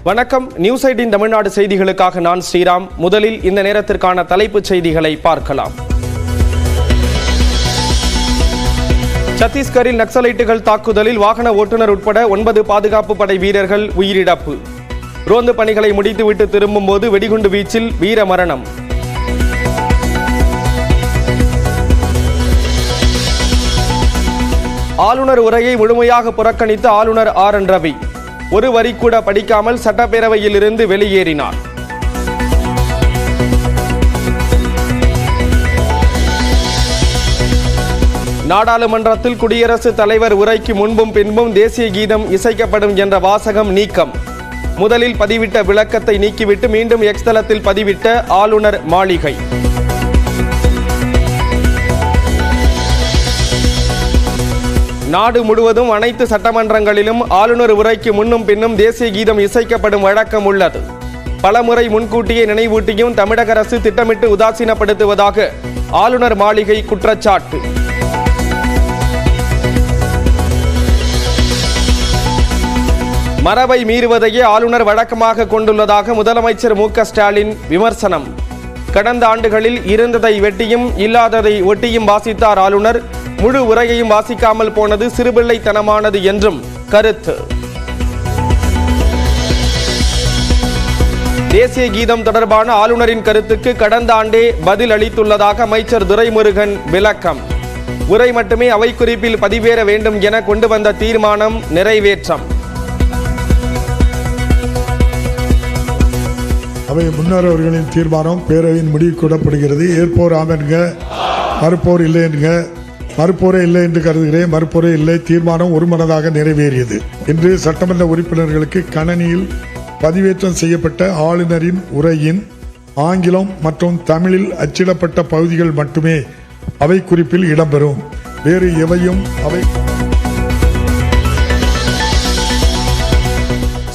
வணக்கம். நியூஸ் 18 தமிழ்நாடு செய்திகளுக்காக நான் ஸ்ரீராம். முதலில் இந்த நேரத்திற்கான தலைப்புச் செய்திகளை பார்க்கலாம். சத்தீஸ்கரில் நக்சலைட்டுகள் தாக்குதலில் வாகன ஓட்டுநர் உட்பட 9 பாதுகாப்பு படை வீரர்கள் உயிரிழப்பு. ரோந்து பணிகளை முடித்துவிட்டு திரும்பும் போது வெடிகுண்டு வீச்சில் வீர மரணம். ஆளுநர் உரையை முழுமையாக புறக்கணித்த ஆளுநர் RN ரவி ஒரு வரி கூட படிக்காமல் சட்டப்பேரவையில் இருந்து வெளியேறினார். நாடாளுமன்றத்தில் குடியரசுத் தலைவர் உரைக்கு முன்பும் பின்பும் தேசிய கீதம் இசைக்கப்படும் என்ற வாசகம் நீக்கம். முதலில் பதிவிட்ட விளக்கத்தை நீக்கிவிட்டு மீண்டும் எக்ஸ் தளத்தில் பதிவிட்ட ஆளுநர் மாளிகை. நாடு முழுவதும் அனைத்து சட்டமன்றங்களிலும் ஆளுநர் உரைக்கு முன்னும் பின்னும் தேசிய கீதம் இசைக்கப்படும் வழக்கம் உள்ளது. பலமுறை முன்கூட்டியே நினைவூட்டியும் தமிழக அரசு திட்டமிட்டு உதாசீனப்படுத்துவதாக ஆளுநர் மாளிகை குற்றச்சாட்டு. மரபை மீறுவதையே ஆளுநர் வழக்கமாக கொண்டுள்ளதாக முதலமைச்சர் MK ஸ்டாலின் விமர்சனம். கடந்த ஆண்டுகளில் இருந்ததை வெட்டியும் இல்லாததை ஒட்டியும் வாசித்தார் ஆளுநர். முழு உரையையும் வாசிக்காமல் போனது சிறுபிள்ளைத்தனமானது என்றும் கருத்து. தேசிய கீதம் தொடர்பான ஆளுநரின் கருத்துக்கு கடந்த ஆண்டே பதில் அளித்துள்ளதாக அமைச்சர் துரைமுருகன் விளக்கம். உரை மட்டுமே அவை குறிப்பில் பதிவேற வேண்டும் என கொண்டு வந்த தீர்மானம் நிறைவேற்றம். அவை முன்னர் அவர்களின் தீர்மானம் பேரவையின் முடிவு கூடப்படுகிறது. ஏற்போர் ஆமென்க, மறுப்போர் இல்லை என்க. மறுப்போரே இல்லை என்று கருதுகிறேன். மறுப்போரே இல்லை. தீர்மானம் ஒருமனதாக நிறைவேறியது. இன்று சட்டமன்ற உறுப்பினர்களுக்கு கணனியில் பதிவேற்றம் செய்யப்பட்ட ஆளுநரின் உரையின் ஆங்கிலம் மற்றும் தமிழில் அச்சிடப்பட்ட பகுதிகள் மட்டுமே அவை குறிப்பில் இடம்பெறும். வேறு எவையும் அவை.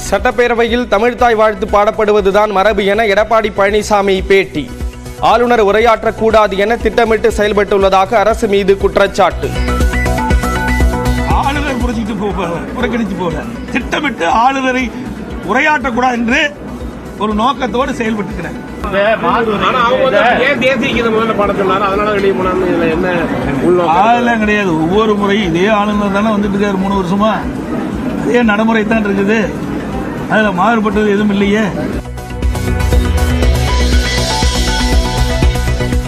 சட்டப்பேரவையில் தமிழ்தாய் வாழ்த்து பாடப்படுவதுதான் மரபு என எடப்பாடி பழனிசாமி பேட்டி. ஆளுநர் உரையாற்றக்கூடாது என திட்டமிட்டு செயல்பட்டுள்ளதாக அரசு மீது குற்றச்சாட்டு. ஆளுநர் புறக்கணித்து போக திட்டமிட்டு ஆளுநரை உரையாற்றக்கூடாது என்று ஒரு நோக்கத்தோடு செயல்பட்டுக்கிறார். அதெல்லாம் கிடையாது. ஒவ்வொரு முறையும் இதே ஆளுநர் தானே வந்துட்டு இருக்காரு 3 வருஷமா. அதே நடைமுறை தான் இருக்குது. அதில் மாறுபட்டது எதுவும் இல்லையே.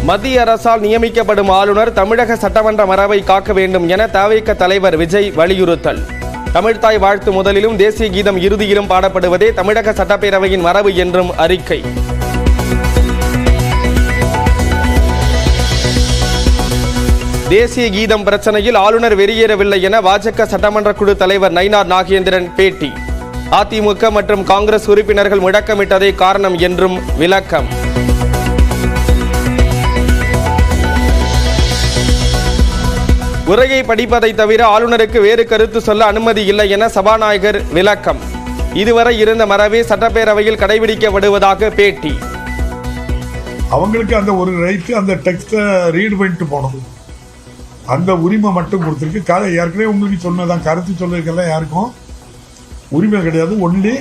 மத்திய அரசால் நியமிக்கப்படும் ஆளுநர் தமிழக சட்டமன்ற மரபை காக்க வேண்டும் என தவிக தலைவர் விஜய் வலியுறுத்தல். தமிழ்தாய் வாழ்த்து முதலிலும் தேசிய கீதம் இறுதியிலும் பாடப்படுவதே தமிழக சட்டப்பேரவையின் மரபு என்றும் அறிக்கை. தேசிய கீதம் பிரச்சனையில் ஆளுநர் வெளியேறவில்லை என பாஜக சட்டமன்ற குழு தலைவர் நயினார் நாகேந்திரன் பேட்டி. அதிமுக மற்றும் காங்கிரஸ் உறுப்பினர்கள் முழக்கமிட்டதே காரணம் என்றும் விளக்கம். உரையை படிப்பதை தவிர ஆளுநருக்கு வேறு கருத்து சொல்ல அனுமதி இல்லை என சபாநாயகர் விளக்கம். இதுவரை இருந்த மரபே சட்டப்பேரவையில் கடைபிடிக்கப்படுவதாக பேட்டி. அவங்களுக்கு அந்த ஒரு ரைட்டு அந்த டெக்ஸ்ட ரீட் பண்ணிட்டு போனோம். அந்த உரிமை மட்டும் கொடுத்துருக்கு. ஏற்கனவே உங்களுக்கு சொன்னதான் கருத்து சொல்லிருக்கெல்லாம் யாருக்கும் உரிமை கிடையாது. ஒன்லி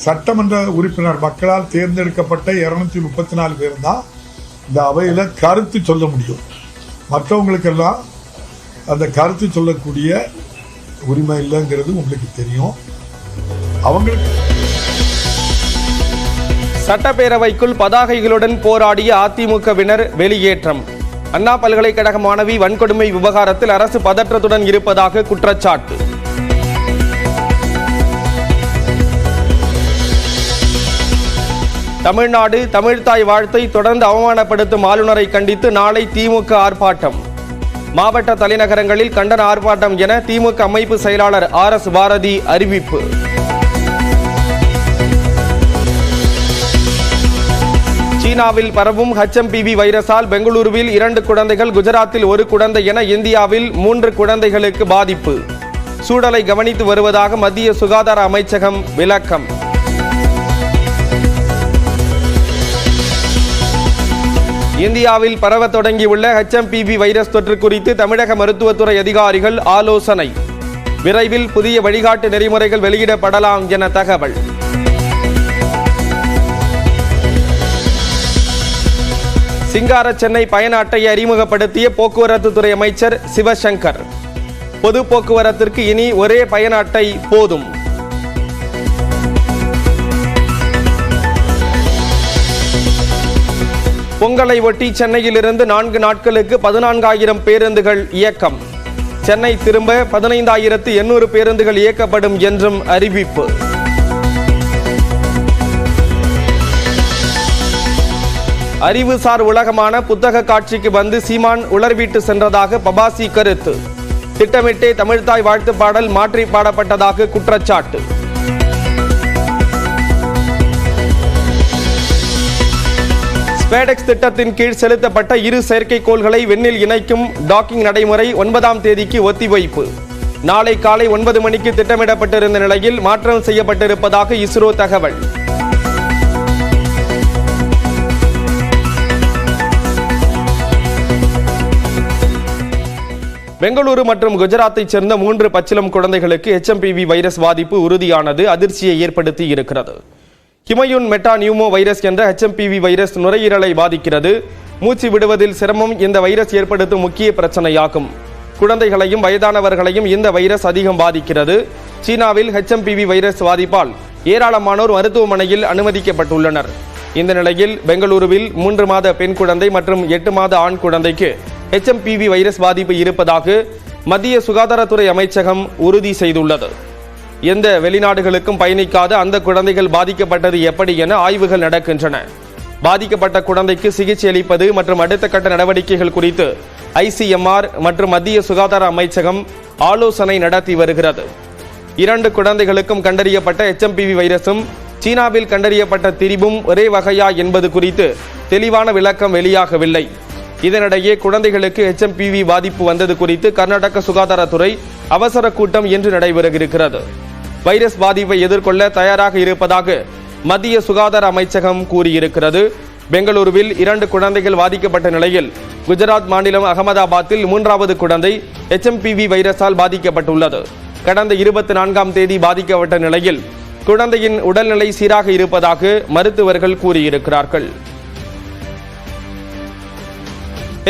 சட்டமன்ற உறுப்பினர் மக்களால் தேர்ந்தெடுக்கப்பட்ட 234 பேர் தான் இந்த அவையில கருத்து சொல்ல முடியும். மற்றவங்களுக்கெல்லாம் அந்த கருத்து சொல்லக்கூடிய உரிமை இல்லைங்கிறது உங்களுக்கு தெரியும். அவங்களுக்கு சட்டப்பேரவைக்குள் பதாகைகளுடன் போராடிய அதிமுகவினர் வெளியேற்றம். அண்ணா பல்கலைக்கழக மாணவி வன்கொடுமை விவகாரத்தில் அரசு பதற்றத்துடன் இருப்பதாக குற்றச்சாட்டு. தமிழ்நாடு தமிழ்தாய் வாழ்த்தை தொடர்ந்து அவமானப்படுத்தும் ஆளுநரை கண்டித்து நாளை திமுக ஆர்ப்பாட்டம். மாவட்ட தலைநகரங்களில் கண்டன ஆர்ப்பாட்டம் என திமுக அமைப்பு செயலாளர் RS பாரதி அறிவிப்பு. சீனாவில் பரவும் HMPV வைரஸால் பெங்களூருவில் 2 குழந்தைகள், குஜராத்தில் 1 குழந்தை என இந்தியாவில் 3 குழந்தைகளுக்கு பாதிப்பு. சூழலை கவனித்து வருவதாக மத்திய சுகாதார அமைச்சகம் விளக்கம். இந்தியாவில் பரவ தொடங்கியுள்ள HMPV வைரஸ் தொற்று குறித்து தமிழக மருத்துவத்துறை அதிகாரிகள் ஆலோசனை. விரைவில் புதிய வழிகாட்டு நெறிமுறைகள் வெளியிடப்படலாம் என தகவல். சிங்கார சென்னை பயண அட்டையை அறிமுகப்படுத்திய போக்குவரத்து துறை அமைச்சர் சிவசங்கர். பொது போக்குவரத்திற்கு இனி ஒரே பயண அட்டை போதும். பொங்கலை ஒட்டி சென்னையிலிருந்து 4 நாட்களுக்கு 14,000 பேருந்துகள் இயக்கம். சென்னை திரும்ப 15,800 பேருந்துகள் இயக்கப்படும் என்றும் அறிவிப்பு. அறிவுசார் உலகமான புத்தக காட்சிக்கு வந்து சீமான் உளர்விட்டு சென்றதாக பபாசி கருத்து. திட்டமிட்டே தமிழ்தாய் வாழ்த்து பாடல் மாற்றி பாடப்பட்டதாக குற்றச்சாட்டு. ஸ்பேடெக்ஸ் திட்டத்தின் கீழ் செலுத்தப்பட்ட 2 செயற்கைக்கோள்களை விண்ணில் இணைக்கும் டாக்கிங் நடைமுறை 9ஆம் தேதிக்கு ஒத்திவைப்பு. நாளை காலை 9 மணிக்கு திட்டமிடப்பட்டிருந்த நிலையில் மாற்றம் செய்யப்பட்டிருப்பதாக இஸ்ரோ தகவல். பெங்களூரு மற்றும் குஜராத்தைச் சேர்ந்த 3 பச்சிளம் குழந்தைகளுக்கு HMPV வைரஸ் பாதிப்பு உறுதியானது அதிர்ச்சியை ஏற்படுத்தி இருக்கிறது. ஹிமயூன் மெட்டா நியூமோ வைரஸ் என்ற HMPV வைரஸ் நுரையீரலை பாதிக்கிறது. மூச்சு விடுவதில் சிரமம் இந்த வைரஸ் ஏற்படுத்தும் முக்கிய பிரச்சனையாகும். குழந்தைகளையும் வயதானவர்களையும் இந்த வைரஸ் அதிகம் பாதிக்கிறது. சீனாவில் HMPV வைரஸ் பாதிப்பால் ஏராளமானோர் மருத்துவமனையில் அனுமதிக்கப்பட்டுள்ளனர். இந்த நிலையில் பெங்களூருவில் 3 மாத பெண் குழந்தை மற்றும் 8 மாத ஆண் குழந்தைக்கு HMPV வைரஸ் பாதிப்பு இருப்பதாக மத்திய சுகாதாரத்துறை அமைச்சகம் உறுதி செய்துள்ளது. எந்த வெளிநாடுகளுக்கும் பயணிக்காத அந்த குழந்தைகள் பாதிக்கப்பட்டது எப்படி என ஆய்வுகள் நடக்கின்றன. பாதிக்கப்பட்ட குழந்தைக்கு சிகிச்சை அளிப்பது மற்றும் அடுத்த கட்ட நடவடிக்கைகள் குறித்து ICMR மற்றும் மத்திய சுகாதார அமைச்சகம் ஆலோசனை நடத்தி வருகிறது. 2 குழந்தைகளுக்கும் கண்டறியப்பட்ட HMPV வைரஸும் சீனாவில் கண்டறியப்பட்ட திரிபும் ஒரே வகையா என்பது குறித்து தெளிவான விளக்கம் வெளியாகவில்லை. இதனிடையே குழந்தைகளுக்கு HMPV பாதிப்பு வந்தது குறித்து கர்நாடக சுகாதாரத்துறை அவசர கூட்டம் இன்று நடைபெறுகிறது. வைரஸ் பாதிப்பை எதிர்கொள்ள தயாராக இருப்பதாக மத்திய சுகாதார அமைச்சகம் கூறியிருக்கிறது. பெங்களூருவில் 2 குழந்தைகள் பாதிக்கப்பட்ட நிலையில் குஜராத் மாநிலம் அகமதாபாத்தில் 3வது குழந்தை HMPV வைரஸால் பாதிக்கப்பட்டுள்ளது. கடந்த 24ஆம் தேதி பாதிக்கப்பட்ட நிலையில் குழந்தையின் உடல்நிலை சீராக இருப்பதாக மருத்துவர்கள் கூறியிருக்கிறார்கள்.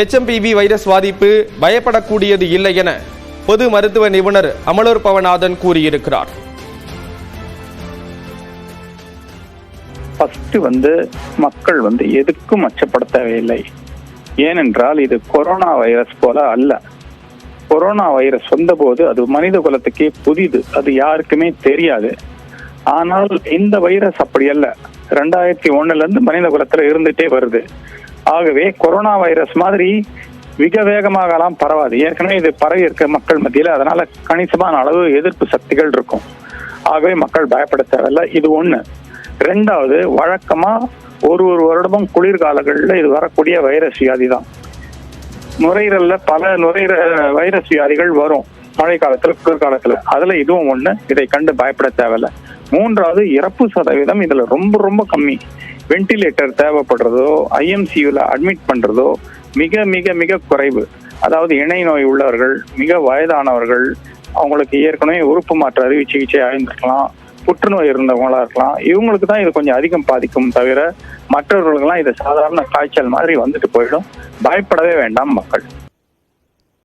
HMPV வைரஸ் பாதிப்பு பயப்படக்கூடியது இல்லை என பொது மருத்துவ நிபுணர் அமலோர் பவநாதன் கூறியிருக்கிறார். மக்கள் எதுக்கும் அச்சப்பட தேவையில்லை. ஏனென்றால் இது கொரோனா வைரஸ் போல அல்ல. கொரோனா வைரஸ் வந்தபோது அது மனித குலத்துக்கே புதிது, அது யாருக்குமே தெரியாது. ஆனால் இந்த வைரஸ் அப்படி அல்ல. 2001 மனித குலத்துல இருந்துட்டே வருது. ஆகவே கொரோனா வைரஸ் மாதிரி மிக வேகமாகலாம் பரவாது. ஏற்கனவே இது பரவி இருக்க மக்கள் மத்தியில, அதனால கணிசமான அளவு எதிர்ப்பு சக்திகள் இருக்கும். ஆகவே மக்கள் பயப்பட தேவையில்லை. இது 1. 2வது, வழக்கமா ஒரு வருடமும் குளிர்காலங்களில் இது வரக்கூடிய வைரஸ் வியாதி தான். நுரையீரல்ல பல வைரஸ் வியாதிகள் வரும் மழை காலத்துல, குளிர்காலத்துல. அதுல இதுவும் 1. இதை கண்டு பயப்பட தேவையில்லை. 3வது, இறப்பு சதவீதம் இதுல ரொம்ப ரொம்ப கம்மி. வென்டிலேட்டர் தேவைப்படுறதோ IMCUல அட்மிட் பண்றதோ மிக மிக மிக குறைவு. அதாவது இணை நோய் உள்ளவர்கள், மிக வயதானவர்கள், அவங்களுக்கு ஏற்கனவே உறுப்பு மாற்று அறுவை சிகிச்சை ஆயிருந்திருக்கலாம், புற்றுநோய் இருந்தவங்களா இருக்கலாம், இவங்களுக்கு தான் இது கொஞ்சம் அதிகம் பாதிக்கும். தவிர மற்றவர்களுக்கெல்லாம் இது சாதாரண காய்ச்சல் மாதிரி வந்துட்டு போயிடும். பயப்படவே வேண்டாம் மக்கள்.